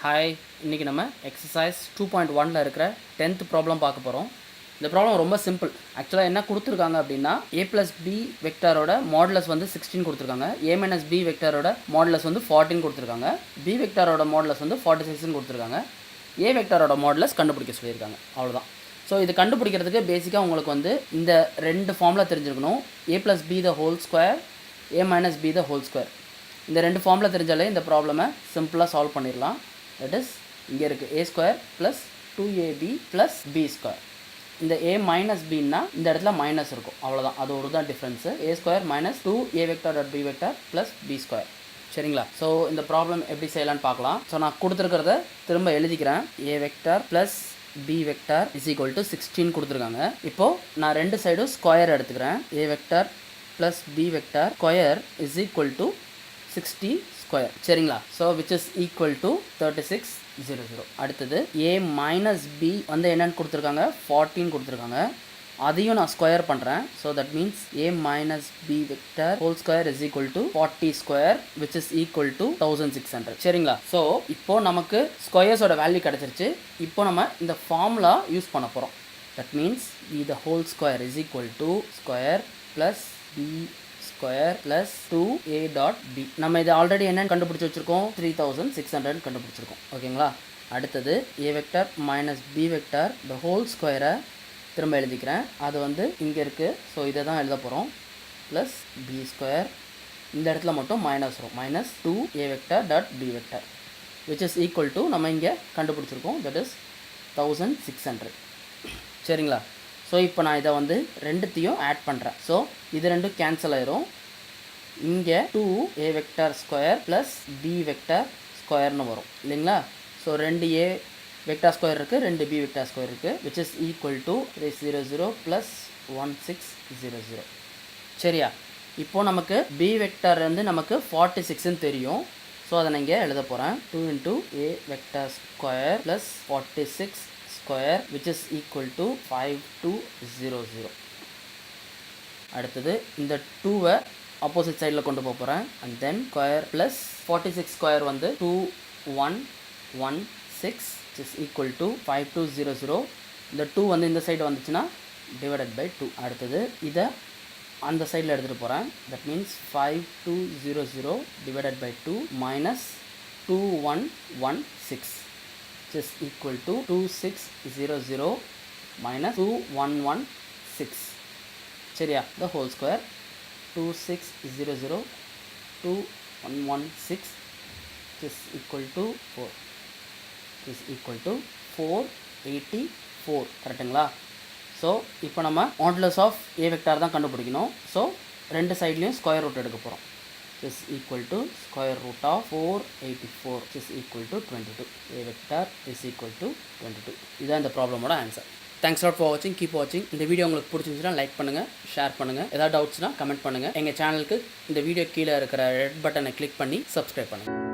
Hi, இன்றைக்கி நம்ம exercise 2.1ல் இருக்கிற 10th ப்ராப்ளம் பார்க்க போகிறோம். இந்த ப்ராப்ளம் ரொம்ப சிம்பிள். ஆக்சுவலாக என்ன கொடுத்துருக்காங்க அப்படின்னா a+b வெக்டாரோட மாடுலஸ் வந்து 16 கொடுத்துருக்காங்க. a-b வெக்டாரோட மாடுலஸ் வந்து 14 கொடுத்துருக்காங்க. b வெக்டாரோட மாடுலஸ் வந்து 46 கொடுத்துருக்காங்க. a வெக்டாரோட மாடுலஸ் கண்டுபிடிக்க சொல்லியிருக்காங்க. அவ்வளோதான். ஸோ இது கண்டுபிடிக்கிறதுக்கு பேசிக்காக உங்களுக்கு வந்து இந்த ரெண்டு ஃபார்மில் தெரிஞ்சிருக்கணும். a+b the whole square, a-b the whole square. இந்த ரெண்டு ஃபார்மில் தெரிஞ்சாலே இந்த ப்ராப்ளமை சிம்பிளாக சால்வ் பண்ணிடலாம். தட் இஸ் இங்கே இருக்குது a square plus 2ab plus b square. இந்த a மைனஸ் பின்னா இந்த இடத்துல மைனஸ் இருக்கும், அவ்வளோதான். அது ஒரு தான் difference. a square minus 2a vector dot b vector plus b square. சரிங்களா? ஸோ இந்த ப்ராப்ளம் எப்படி செய்யலான்னு பார்க்கலாம். ஸோ நான் கொடுத்துருக்கிறத திரும்ப எழுதிக்கிறேன். a vector plus b vector is equal to 16 கொடுத்துருக்காங்க. இப்போது நான் ரெண்டு சைடும் ஸ்கொயர் எடுத்துக்கிறேன். a vector plus b vector square is equal to 60 square. சரிங்களா? So which is equal to 3600. அடுத்தது a மைனஸ் b வந்து என்னென்னு கொடுத்துருக்காங்க, 14 கொடுத்துருக்காங்க. அதையும் நான் ஸ்கொயர் பண்ணுறேன். So that means a minus b vector whole square is equal to 40 square which is equal to 1600. சரிங்களா? ஸோ இப்போது நமக்கு ஸ்கொயர்ஸோட வேல்யூ கிடச்சிருச்சு. இப்போ நம்ம இந்த ஃபார்முலா யூஸ் பண்ண போகிறோம். That means b the whole square is equal to square plus b square plus 2a dot b. நம்ம இது ஆல்ரெடி என்னென்னு கண்டுபிடிச்சி வச்சுருக்கோம், 3600 கண்டுபிடிச்சிருக்கோம். ஓகேங்களா? அடுத்தது a vector minus b vector the whole ஸ்கொயரை திரும்ப எழுதிக்கிறேன். அது வந்து இங்கே இருக்குது. ஸோ இதை தான் எழுத போகிறோம். ப்ளஸ் b ஸ்கொயர், இந்த இடத்துல மட்டும் மைனஸ் வரும், minus 2a vector dot b vector which is equal to நம்ம இங்கே கண்டுபிடிச்சிருக்கோம். That is 1600. சரிங்களா? ஸோ இப்போ நான் இதை வந்து ரெண்டுத்தையும் ஆட் பண்ணுறேன். ஸோ இது ரெண்டும் கேன்சல் ஆயிரும். இங்கே 2a vector square plus b vector ஸ்கொயர்னு வரும் இல்லைங்களா? ஸோ 2a வெக்டார் ஸ்கொயர் இருக்குது, 2b வெக்டார் ஸ்கொயர் இருக்குது which is equal to 300 plus 1600. சரியா? இப்போது நமக்கு b வெக்டார் வந்து நமக்கு 46ன்னு தெரியும். ஸோ அதை நான் இங்கே எழுத போகிறேன். 2 into a vector square plus 46 square which is equal to 5200. அடுத்தது இந்த 2வை ஆப்போசிட் சைடில் கொண்டு போக போகிறேன். And then square plus 46 square வந்து 2116 இஸ் ஈக்குவல் டு 5200. இந்த 2 வந்து இந்த சைடு வந்துச்சுன்னா டிவைடட் பை 2. அடுத்தது இதை அந்த சைடில் எடுத்துகிட்டு போகிறேன். That means 5200 divided by 2 minus 2116 which is equal to 2600 minus 2116. சரியா? the whole square 2600 2116 which is equal to 4 which is equal to 484. கரெக்டுங்களா? ஸோ இப்போ நம்ம மாடுலஸ் ஆஃப் a வெக்டார் தான் கண்டுபிடிக்கணும். ஸோ ரெண்டு சைட்லேயும் ஸ்கொயர் ரூட் எடுக்க போகிறோம். is equal to square root of 484 which is equal to 22. a vector is equal to 22. இதுதான் இந்த ப்ராப்ளமோட ஆன்சர். தேங்க்ஸ் லாட் ஃபார் வாட்சிங். கீப் வாட்சிங். இந்த வீடியோ உங்களுக்கு பிடிச்சிருந்துச்சுன்னா லைக் பண்ணுங்கள், ஷேர் பண்ணுங்கள். ஏதாவது டவுட்ஸ்னால் கமெண்ட் பண்ணுங்கள். எங்கள் சேனலுக்கு இந்த வீடியோ கீழே இருக்கிற ரெட் பட்டனை கிளிக் பண்ணி சப்ஸ்கிரைப் பண்ணுங்கள்.